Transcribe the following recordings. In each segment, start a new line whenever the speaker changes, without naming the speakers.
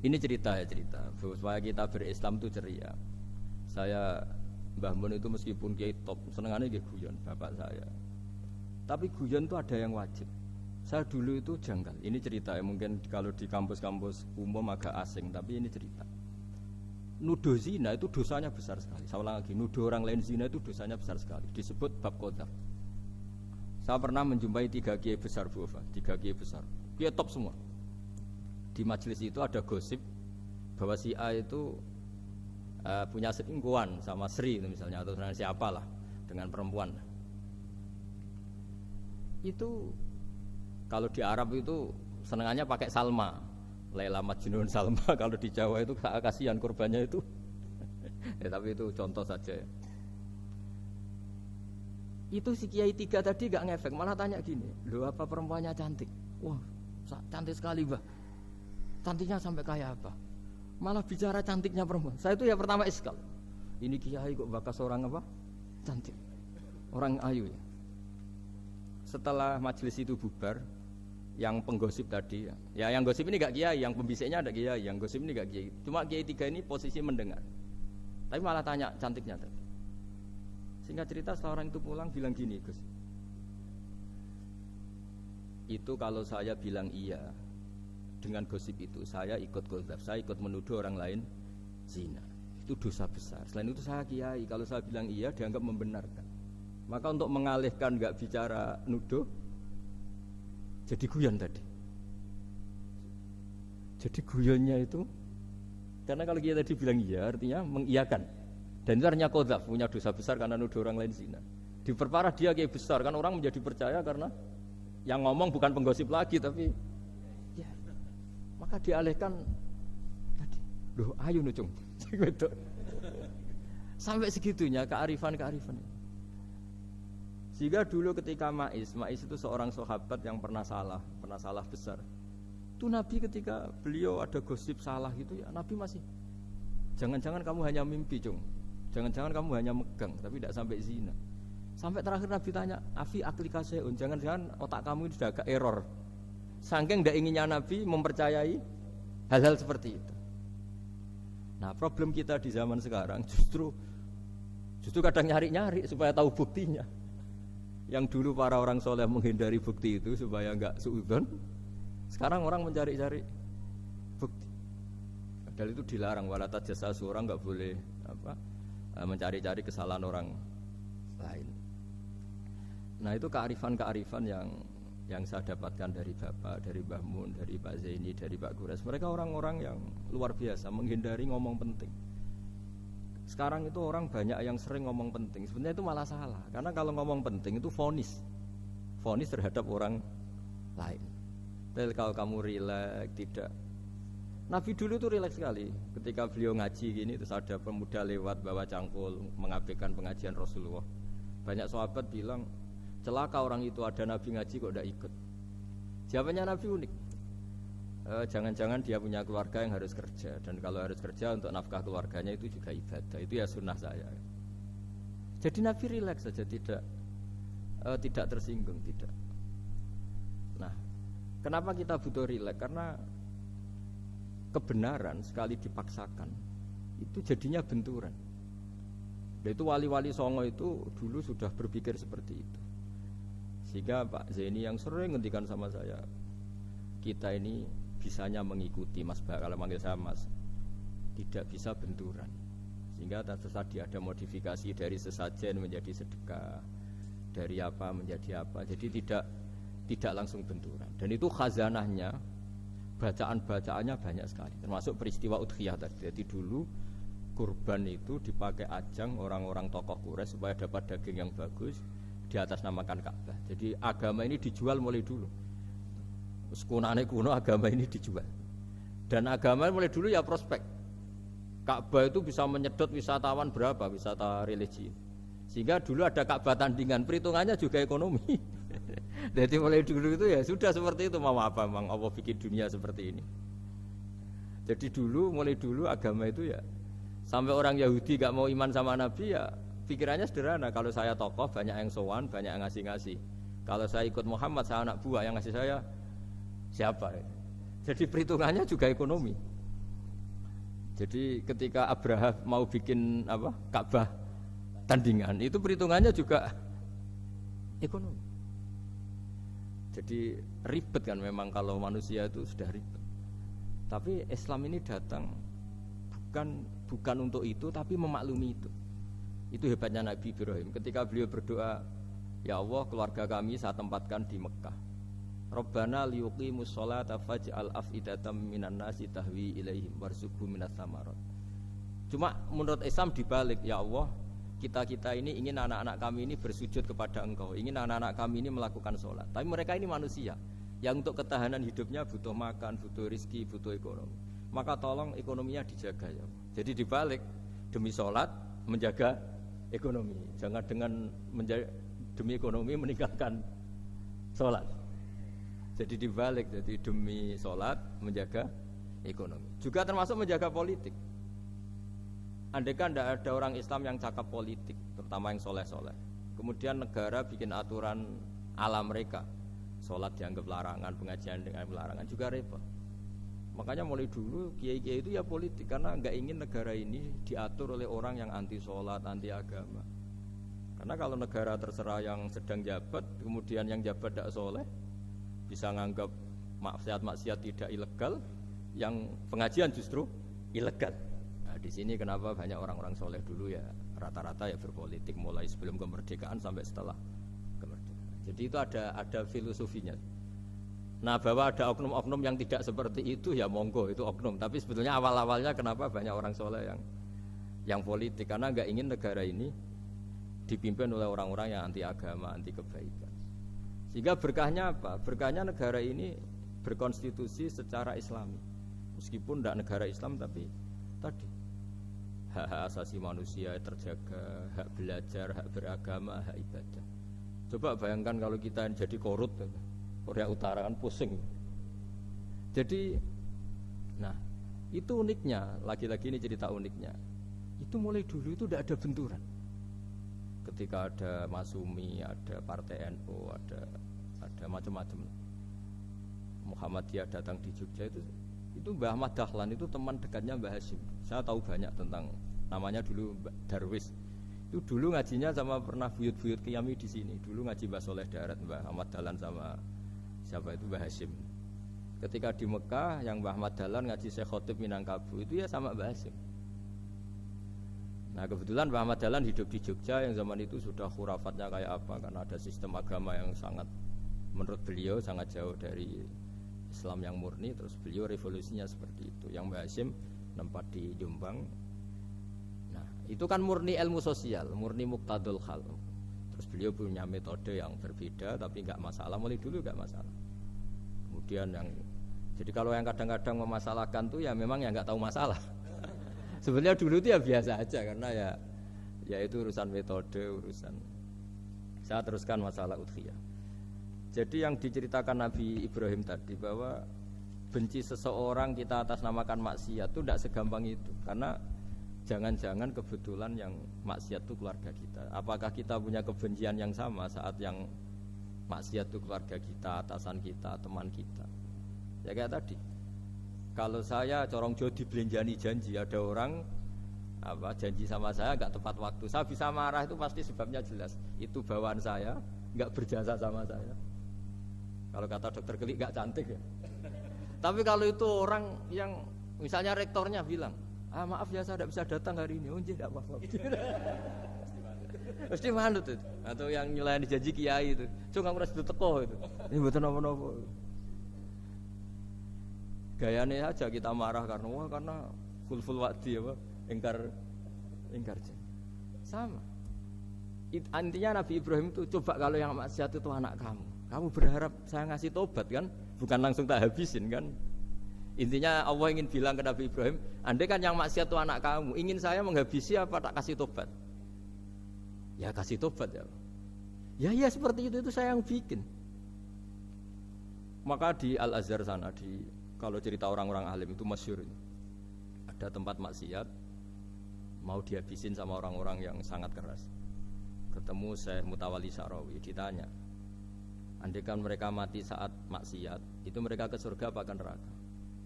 Ini cerita ya cerita supaya kita berislam itu ceria. Saya Mbah Mun itu meskipun kiai top, senengannya nggih guyon bapak saya. Tapi guyon itu ada yang wajib. Saya dulu itu janggal. Ini cerita ya, mungkin kalau di kampus-kampus umum agak asing, tapi ini cerita. Nuduh zina itu dosanya besar sekali. Saya ulang lagi, nuduh orang lain zina itu dosanya besar sekali. Disebut bab qadzaf. Saya pernah menjumpai 3 kiai besar Bu Ofa, 3 kiai besar. Kiai top semua. Di majelis itu ada gosip bahwa si A itu punya selingkuhan sama Sri misalnya atau dengan siapa lah, dengan perempuan. Itu kalau di Arab itu senengannya pakai Salma, Laila Majnun Salma. Kalau di Jawa itu kasihan korbannya itu. Tapi itu contoh saja ya. Itu si Kiai 3 tadi gak ngefek, malah tanya gini, loh apa perempuannya cantik? Wah cantik sekali Mbah. Cantiknya sampai kayak apa? Malah bicara cantiknya perempuan. Saya itu ya pertama iskal. Ini Kiai kok bakas orang apa? Cantik. Orang ayu ya. Setelah majelis itu bubar, yang penggosip tadi ya yang gosip ini gak Kiai, yang pembisiknya ada Kiai, yang gosip ini gak Kiai. Cuma Kiai 3 ini posisi mendengar. Tapi malah tanya cantiknya tadi. Singkat cerita setelah orang itu pulang bilang gini, Gus. Itu kalau saya bilang iya dengan gosip itu, saya ikut qadzaf, saya ikut menuduh orang lain zina. Itu dosa besar. Selain itu saya kiai, kalau saya bilang iya dianggap membenarkan. Maka untuk mengalihkan enggak bicara nuduh, jadi guyon tadi. Jadi guyonnya itu karena kalau kita tadi bilang iya artinya mengiyakan. Dan itu artinya qadzaf, punya dosa besar karena nuduh orang lain zina. Diperparah dia kiai besar, kan orang menjadi percaya karena yang ngomong bukan penggosip lagi tapi ya. Maka dialihkan tadi, loh ayo nucung. Sampai segitunya kearifan. Sehingga dulu ketika Maiz itu seorang sahabat yang pernah salah besar. Itu Nabi ketika beliau ada gosip salah gitu ya, Nabi masih jangan-jangan kamu hanya mimpi, Cung. Jangan-jangan kamu hanya megang tapi tidak sampai zina. Sampai terakhir Nabi tanya, "Afi aklika syai'un?" Jangan-jangan otak kamu ini sudah agak error. Saking tidak inginnya Nabi mempercayai hal-hal seperti itu. Nah, problem kita di zaman sekarang justru kadang nyari-nyari supaya tahu buktinya. Yang dulu para orang soleh menghindari bukti itu supaya enggak suudzon. Sekarang orang mencari-cari bukti. Padahal itu dilarang, wala tajassasu, orang enggak boleh mencari-cari kesalahan orang lain. Nah, itu kearifan yang saya dapatkan dari Bapak, dari Mbah Mun, dari Pak Zaini, dari Pak Gures. Mereka orang-orang yang luar biasa menghindari ngomong penting. Sekarang itu orang banyak yang sering ngomong penting. Sebenarnya itu malah salah. Karena kalau ngomong penting itu vonis terhadap orang lain. Tapi kalau kamu rileks, tidak. Nabi dulu tuh rileks sekali. Ketika beliau ngaji gini, terus ada pemuda lewat bawa cangkul mengabaikan pengajian Rasulullah. Banyak sahabat bilang, celaka orang itu, ada Nabi ngaji kok tidak ikut. Jawabannya Nabi unik. Jangan-jangan dia punya keluarga yang harus kerja, dan kalau harus kerja untuk nafkah keluarganya itu juga ibadah. Itu ya sunnah saya. Jadi Nabi rileks saja, tidak tersinggung, tidak. Nah, kenapa kita butuh rileks? Karena kebenaran sekali dipaksakan itu jadinya benturan. Dan itu wali-wali Songo itu dulu sudah berpikir seperti itu. Sehingga Pak Zaini yang sering ngendikan sama saya, kita ini bisanya mengikuti Mas Ba, kalau manggil saya Mas, tidak bisa benturan. Sehingga tadi ada modifikasi dari sesajen menjadi sedekah, dari apa menjadi apa. Jadi tidak langsung benturan. Dan itu khazanahnya, bacaan-bacaannya banyak sekali. Termasuk peristiwa Udhiyah tadi. Jadi dulu kurban itu dipakai ajang orang-orang tokoh Quraisy supaya dapat daging yang bagus, di atas namakan Ka'bah. Jadi agama ini dijual mulai dulu. Sekunane kuno agama ini dijual. Dan agama mulai dulu ya prospek. Ka'bah itu bisa menyedot wisatawan berapa, wisata religi. Sehingga dulu ada Ka'bah tandingan, perhitungannya juga ekonomi. Jadi mulai dulu itu ya sudah seperti itu, mau apa memang Allah bikin dunia seperti ini. Jadi mulai dulu agama itu ya sampai orang Yahudi gak mau iman sama Nabi ya pikirannya sederhana, kalau saya tokoh banyak yang sowan, banyak yang ngasih-ngasih. Kalau saya ikut Muhammad, saya anak buah, yang ngasih saya siapa? Jadi perhitungannya juga ekonomi. Jadi ketika Abraha mau bikin apa Ka'bah tandingan, itu perhitungannya juga ekonomi. Jadi ribet kan memang kalau manusia itu sudah ribet. Tapi Islam ini datang bukan untuk itu, tapi memaklumi itu. Itu hebatnya Nabi Ibrahim. Ketika beliau berdoa, ya Allah, keluarga kami saya tempatkan di Mekah. Rabbana liyuqimus sholata faj'al af'idatam minan nasi tahwi ilaihim warzuqhum minas samarat. Cuma menurut Islam dibalik, ya Allah, kita ini ingin anak-anak kami ini bersujud kepada Engkau, ingin anak-anak kami ini melakukan sholat. Tapi mereka ini manusia yang untuk ketahanan hidupnya butuh makan, butuh rizki, butuh ekonomi. Maka tolong ekonominya dijaga ya Allah. Jadi dibalik, demi sholat menjaga ekonomi. Jangan dengan demi ekonomi meninggalkan sholat. Jadi dibalik, jadi demi sholat menjaga ekonomi. Juga termasuk menjaga politik. Andaikan tidak ada orang Islam yang cakap politik, terutama yang soleh-soleh, kemudian negara bikin aturan ala mereka, sholat dianggap larangan, pengajian dengan larangan, juga repot. Makanya mulai dulu kiai-kiai itu ya politik, karena nggak ingin negara ini diatur oleh orang yang anti sholat, anti agama. Karena kalau negara terserah yang sedang jabat, kemudian yang jabat tidak soleh, bisa nganggap maksiat-maksiat tidak ilegal, yang pengajian justru ilegal. Nah, di sini kenapa banyak orang-orang soleh dulu ya rata-rata ya berpolitik mulai sebelum kemerdekaan sampai setelah kemerdekaan. Jadi itu ada filosofinya. Nah, bahwa ada oknum-oknum yang tidak seperti itu ya monggo, itu oknum. Tapi sebetulnya awal-awalnya kenapa banyak orang soleh yang politik, karena nggak ingin negara ini dipimpin oleh orang-orang yang anti agama, anti kebaikan. Sehingga berkahnya apa? Berkahnya negara ini berkonstitusi secara Islami. Meskipun tidak negara Islam, tapi tadi hak-hak asasi manusia terjaga, hak belajar, hak beragama, hak ibadah. Coba bayangkan kalau kita jadi korut, Korea Utara kan pusing. Jadi, nah itu uniknya, lagi-lagi ini cerita uniknya. Itu mulai dulu itu tidak ada benturan. Ketika ada Masumi, ada Partai NU, ada macam-macam. Muhammadiyah datang di Jogja itu Mbah Ahmad Dahlan itu teman dekatnya Mbah Hasyim. Saya tahu banyak tentang, namanya dulu Darwis. Itu dulu ngajinya sama pernah buyut-buyut Qiyami di sini. Dulu ngaji Mbah Soleh Darat, Mbah Ahmad Dahlan sama siapa itu Mbah Hasyim. Ketika di Mekah yang Mbah Ahmad Dahlan ngaji Syekh Khotib Minangkabau itu ya sama Mbah Hasyim. Nah kebetulan Mbah Ahmad Dahlan hidup di Jogja yang zaman itu sudah khurafatnya kayak apa, karena ada sistem agama yang sangat, menurut beliau sangat jauh dari Islam yang murni. Terus beliau revolusinya seperti itu. Yang Mbah Hasyim nempat di Jombang. Nah itu kan murni ilmu sosial, murni muqtadul hal. Terus beliau punya metode yang berbeda, tapi nggak masalah, mulai dulu nggak masalah. Kemudian jadi kalau yang kadang-kadang memasalahkan tuh ya memang yang nggak tahu masalah. Sebenarnya dulu itu ya biasa aja, karena ya itu urusan metode, urusan. Saya teruskan masalah udhiyah. Jadi yang diceritakan Nabi Ibrahim tadi, bahwa benci seseorang kita atas namakan maksiat itu tidak segampang itu, karena jangan-jangan kebetulan yang maksiat itu keluarga kita. Apakah kita punya kebencian yang sama saat yang maksiat itu keluarga kita, atasan kita, teman kita? Ya kayak tadi. Kalau saya corong jo dibelenjani janji, ada orang janji sama saya nggak tepat waktu, saya bisa marah, itu pasti sebabnya jelas. Itu bawaan saya nggak berjasa sama saya. Kalau kata dokter Geli nggak cantik ya. Tapi kalau itu orang yang misalnya rektornya bilang, maaf ya saya tidak bisa datang hari ini, tidak apa-apa. Pasti manut itu. Atau yang nyelayan janji kiai itu, cuma nggak harus teko itu. Ini betul apa-apa. Gayane aja kita marah karena kulful wa'di apa ingkar janji. Sama. Intinya Nabi Ibrahim itu, coba kalau yang maksiat itu anak kamu berharap saya ngasih tobat kan, bukan langsung tak habisin kan. Intinya Allah ingin bilang ke Nabi Ibrahim, andai kan yang maksiat itu anak kamu, ingin saya menghabisi apa tak kasih tobat? Ya kasih tobat ya. Ya seperti itu saya yang bikin. Maka di Al-Azhar sana, kalau cerita orang-orang alim itu masyhur, ada tempat maksiat mau dihabisin sama orang-orang yang sangat keras. Ketemu Syekh Mutawalli Sya'rawi, ditanya, andai kan mereka mati saat maksiat, itu mereka ke surga apa ke neraka?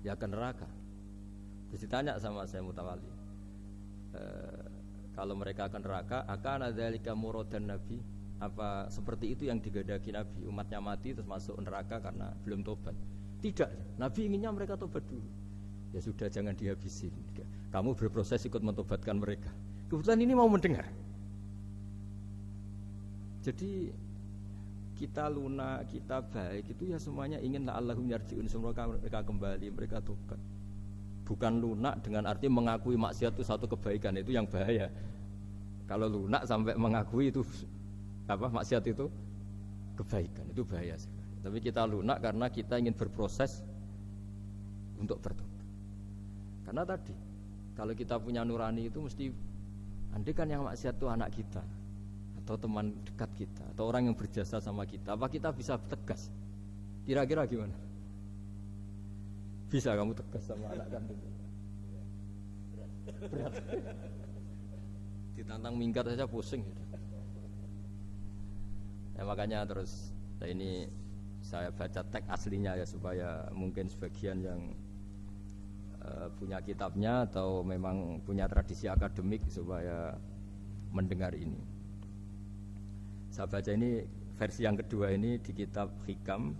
Ya ke neraka. Ditanya sama saya Mutawali, kalau mereka akan neraka, akan adzalika muradan Nabi? Apa seperti itu yang digandaki Nabi? Umatnya mati terus masuk neraka karena belum tobat? Tidak. Nabi inginnya mereka tobat dulu. Ya sudah, jangan dihabisin. Kamu berproses ikut mentobatkan mereka. Kebetulan ini mau mendengar. Jadi kita lunak, kita baik itu ya semuanya ingin la'allahum yarji'un, semoga mereka kembali, mereka tobat. Bukan lunak dengan arti mengakui maksiat itu satu kebaikan, itu yang bahaya. Kalau lunak sampai mengakui itu maksiat itu kebaikan, itu bahaya sekali. Tapi kita lunak karena kita ingin berproses untuk bertobat. Karena tadi kalau kita punya nurani itu mesti, andai kan yang maksiat itu anak kita atau teman dekat kita atau orang yang berjasa sama kita, apa kita bisa tegas? Kira-kira gimana? Bisa kamu tegas sama anak kandung? Berat. Ditantang minggat saja pusing. Ya makanya terus ini saya baca teks aslinya ya, supaya mungkin sebagian yang punya kitabnya atau memang punya tradisi akademik supaya mendengar ini. Saya baca ini versi yang kedua ini di kitab Hikam.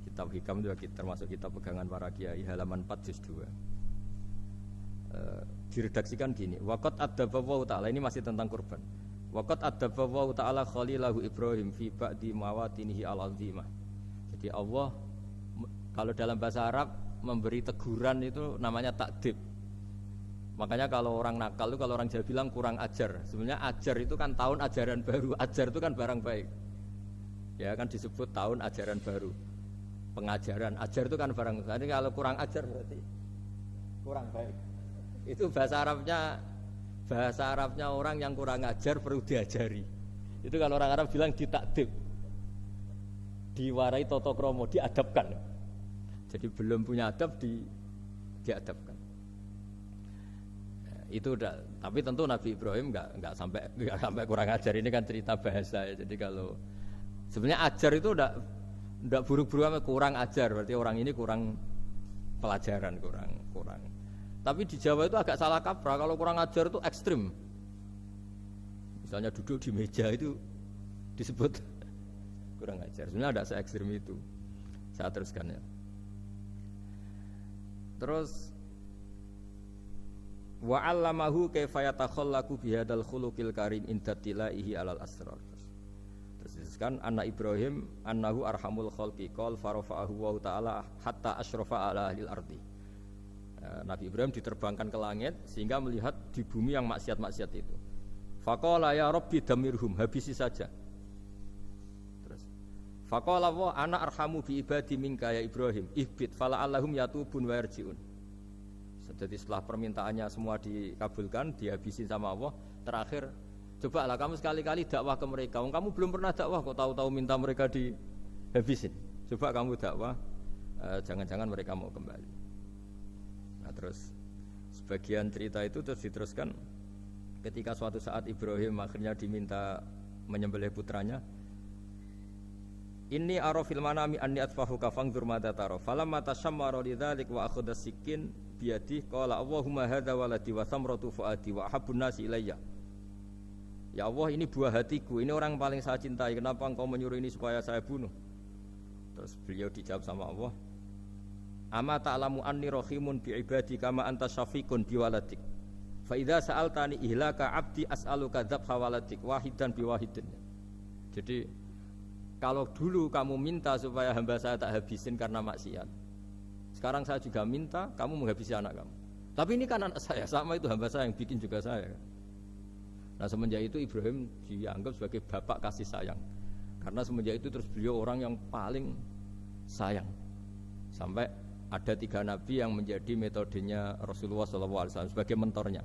Kitab Hikam itu termasuk kitab pegangan para kiai, halaman 4 juz 2. Diredaksikan gini, waqad adzabahu ta'ala, ini masih tentang kurban. Waqad adzabahu ta'ala khalilahu Ibrahim fi ba'di mawatinihi al-azimah. Jadi Allah kalau dalam bahasa Arab memberi teguran itu namanya takdib. Makanya kalau orang nakal itu, kalau orang Jawa bilang kurang ajar. Sebenarnya ajar itu kan tahun ajaran baru. Ajar itu kan barang baik. Ya kan disebut tahun ajaran baru. Pengajaran, ajar itu kan barang baik. Jadi kalau kurang ajar berarti kurang baik. Itu bahasa Arabnya orang yang kurang ajar perlu diajari. Itu kalau orang Arab bilang ditakdib. Diwarai toto kromo, diadabkan. Jadi belum punya adab diadabkan. Itu udah, tapi tentu Nabi Ibrahim nggak sampai kurang ajar. Ini kan cerita bahasa ya. Jadi kalau sebenarnya ajar itu udah buruk-buruk, kurang ajar berarti orang ini kurang pelajaran, kurang. Tapi di Jawa itu agak salah kaprah. Kalau kurang ajar itu ekstrim. Misalnya duduk di meja itu disebut kurang ajar. Sebenarnya ada se-ekstrim itu. Saya teruskan ya. Terus wa 'allamahu kaifa yatakhallaqu bihadzal khuluqil karim inda tilaihi alal asrar. Terus disebutkan anak Ibrahim annahu arhamul khalqi qol farafa'ahu wa ta'ala hatta asyrafa ala ahlil ardi. Nabi Ibrahim diterbangkan ke langit sehingga melihat di bumi yang maksiat-maksiat itu. Faqala ya rabbi damirhum, habisi saja. Terus faqala wa ana arhamu bi ibadi minka ya Ibrahim ihbit fala allahum yatubun wa yarjiun. Jadi setelah permintaannya semua dikabulkan, dihabisin sama Allah, terakhir cobalah kamu sekali-kali dakwah ke mereka. Kamu belum pernah dakwah kok tahu-tahu minta mereka dihabisin. Coba kamu dakwah, jangan-jangan mereka mau kembali. Nah terus sebagian cerita itu terus diteruskan ketika suatu saat Ibrahim akhirnya diminta menyembelih putranya. Inni arafil manami anni atfahuka fangdur madza tara. Falamma tashammara lidzalik wa akhadha sikin biyadi qala Allahumma hadza waladi wa samratu fuadi wa habbun nasi ilayya. Ya Allah, ini buah hatiku, ini orang paling saya cintai, kenapa engkau menyuruh ini supaya saya bunuh? Terus beliau dijawab sama Allah, ama ta'lamu anni rahimun bi ibadi kama anta syafiqun bi waladik. Fa idza sa'altani ihlaka abdi as'aluka dzabha waladik wahidan bi wahidin. Jadi kalau dulu kamu minta supaya hamba saya tak habisin karena maksiat, sekarang saya juga minta kamu menghabisi anak kamu. Tapi ini kan anak saya, sama itu hamba saya yang bikin juga saya. Nah semenjak itu Ibrahim dianggap sebagai bapak kasih sayang. Karena semenjak itu terus beliau orang yang paling sayang. Sampai ada 3 nabi yang menjadi metodenya Rasulullah SAW sebagai mentornya.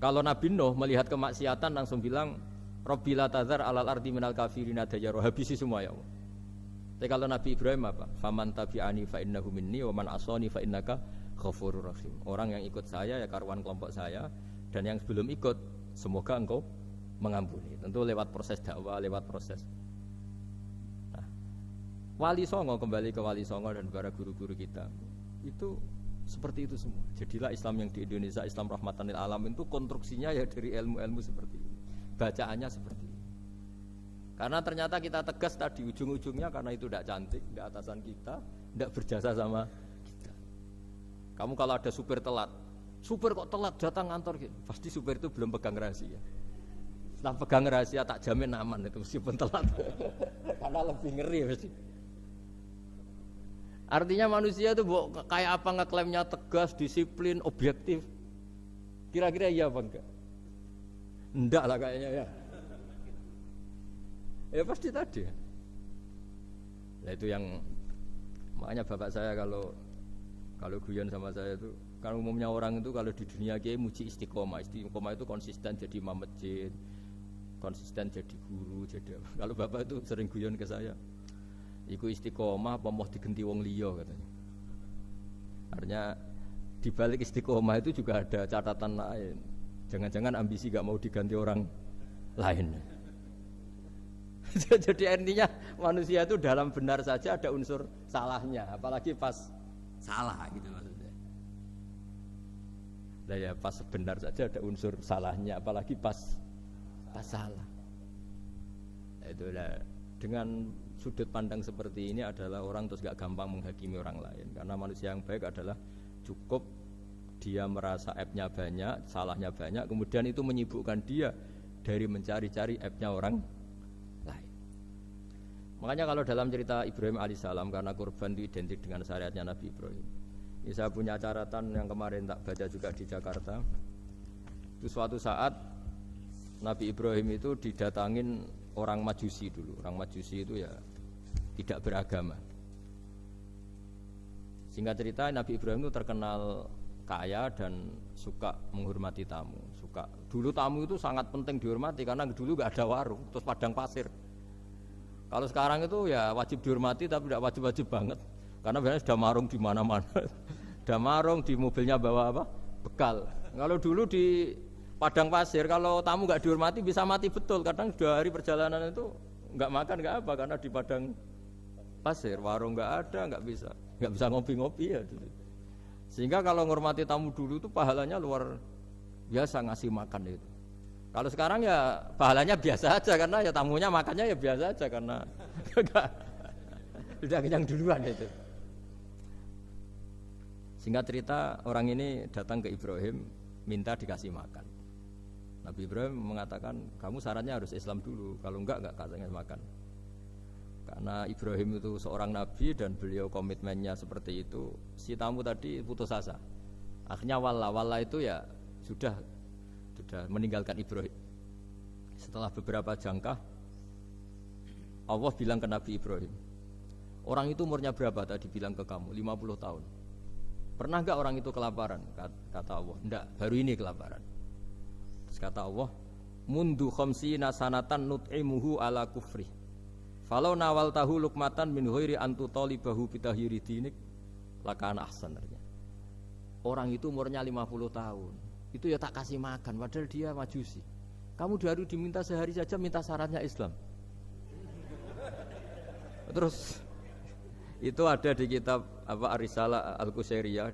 Kalau Nabi Nuh melihat kemaksiatan langsung bilang, Rabbi la tazar alal ardi minal kafirina dayyaru, habisi semua ya Allah. Tapi kalau Nabi Ibrahim apa? Faman tabi'ani fa innahu minni wa man asani fa innaka ghafurur rahim. Orang yang ikut saya ya karuan kelompok saya, dan yang sebelum ikut semoga engkau mengampuni. Tentu lewat proses dakwah, lewat proses. Nah, Wali Songo, kembali ke Wali Songo dan para guru-guru kita, itu Seperti itu semua. Jadilah Islam yang di Indonesia Islam rahmatan lil alamin itu konstruksinya ya dari ilmu-ilmu seperti ini. Bacaannya seperti ini. Karena ternyata kita tegas tadi ujung-ujungnya karena itu tidak cantik, tidak atasan kita, tidak berjasa sama kita. Kamu kalau ada supir telat, supir kok telat datang kantor gitu, pasti supir itu belum pegang rahasia. Setelah pegang rahasia tak jamin aman itu meskipun telat. Karena lebih ngeri pasti. Artinya manusia itu kayak apa ngeklaimnya tegas, disiplin, objektif. Kira-kira iya apa enggak? Enggak lah kayaknya ya. Ya pasti tadi. Nah itu yang makanya bapak saya kalau guyon sama saya itu kan umumnya orang itu kalau di dunia kiai muji istiqomah. Istiqomah itu konsisten jadi imam masjid, konsisten jadi guru, jadi apa. Kalau bapak itu sering guyon ke saya. Iku istiqomah apa mau digenti wong liya katanya. Artinya di balik istiqomah itu juga ada catatan lain. Jangan-jangan ambisi gak mau diganti orang lain. Jadi intinya manusia itu dalam benar saja ada unsur salahnya, apalagi pas salah gitu maksudnya. Nah ya pas benar saja ada unsur salahnya, apalagi pas salah. Nah, itulah dengan sudut pandang seperti ini adalah orang terus gak gampang menghakimi orang lain. Karena manusia yang baik adalah cukup dia merasa aibnya banyak, salahnya banyak, kemudian itu menyibukkan dia dari mencari-cari aibnya orang lain. Makanya kalau dalam cerita Ibrahim alaihissalam, karena kurban itu identik dengan syariatnya Nabi Ibrahim. Ini saya punya catatan yang kemarin tak baca juga di Jakarta. Itu suatu saat Nabi Ibrahim itu didatangin orang Majusi dulu. Orang Majusi itu ya tidak beragama. Singkat cerita Nabi Ibrahim itu terkenal kaya dan suka menghormati tamu. Dulu tamu itu sangat penting dihormati karena dulu nggak ada warung, terus padang pasir. Kalau sekarang itu ya wajib dihormati tapi tidak wajib-wajib banget. Karena biasanya sudah marung di mana-mana. Sudah marung di mobilnya bawa apa? Bekal. Kalau dulu di padang pasir kalau tamu nggak dihormati bisa mati betul. Kadang 2 hari perjalanan itu nggak makan nggak apa karena di padang pasir warung nggak ada, nggak bisa ngopi-ngopi ya dulu. Sehingga kalau menghormati tamu dulu itu pahalanya luar biasa ngasih makan itu. Kalau sekarang ya pahalanya biasa aja karena ya tamunya makannya ya biasa aja karena sudah kenyang duluan itu. Singkat cerita orang ini datang ke Ibrahim minta dikasih makan. Nabi Ibrahim mengatakan kamu syaratnya harus Islam dulu, kalau enggak kasih makan. Karena Ibrahim itu seorang nabi dan beliau komitmennya seperti itu. Si tamu tadi putus asa. Akhirnya wala itu ya sudah meninggalkan Ibrahim. Setelah beberapa jangkah Allah bilang ke Nabi Ibrahim, orang itu umurnya berapa tadi bilang ke kamu? 50 tahun. Pernah enggak orang itu kelaparan? Kata Allah, enggak, baru ini kelaparan. Terus kata Allah, mundu khamsina sanatan nut'imuhu ala kufri. Falau nawal tahu lukmatan min ghairi antu talibahu bitahiri dinik lakana ahsan. Orang itu umurnya 50 tahun. Itu ya tak kasih makan padahal dia Majusi. Kamu baru diminta sehari saja minta syaratnya Islam. Terus itu ada di kitab apa Ar-Risalah Al-Qusairiyah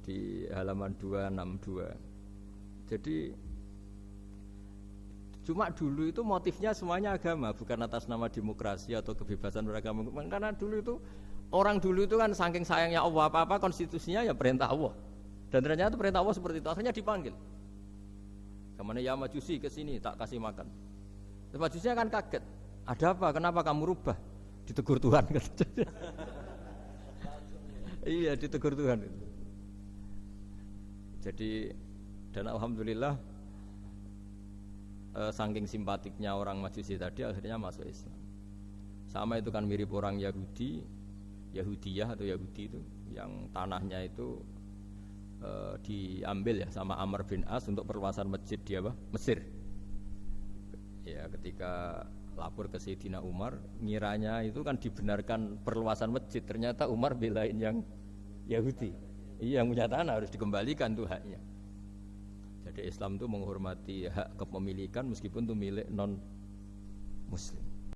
di halaman 262. Jadi cuma dulu itu motifnya semuanya agama, bukan atas nama demokrasi atau kebebasan beragama. Karena dulu itu orang dulu itu kan saking sayangnya Allah, apa-apa konstitusinya ya perintah Allah. Dan ternyata perintah Allah seperti itu. Akhirnya dipanggil. Kemana ya Majusi ke sini tak kasih makan. Terus Majusinya kan kaget. Ada apa? Kenapa kamu rubah? Ditegur Tuhan. Iya, ditegur Tuhan. Jadi dan alhamdulillah saking simpatiknya orang Majusi tadi akhirnya masuk Islam. Sama itu kan mirip orang Yahudiyah atau Yahudi itu yang tanahnya itu diambil ya sama Amr bin As untuk perluasan masjid di Mesir. Ya ketika lapor ke Sayyidina Umar, ngiranya itu kan dibenarkan perluasan masjid, ternyata Umar belain yang Yahudi. Iya, yang punya tanah harus dikembalikan tuh haknya. Jadi Islam itu menghormati hak kepemilikan meskipun itu milik non Muslim.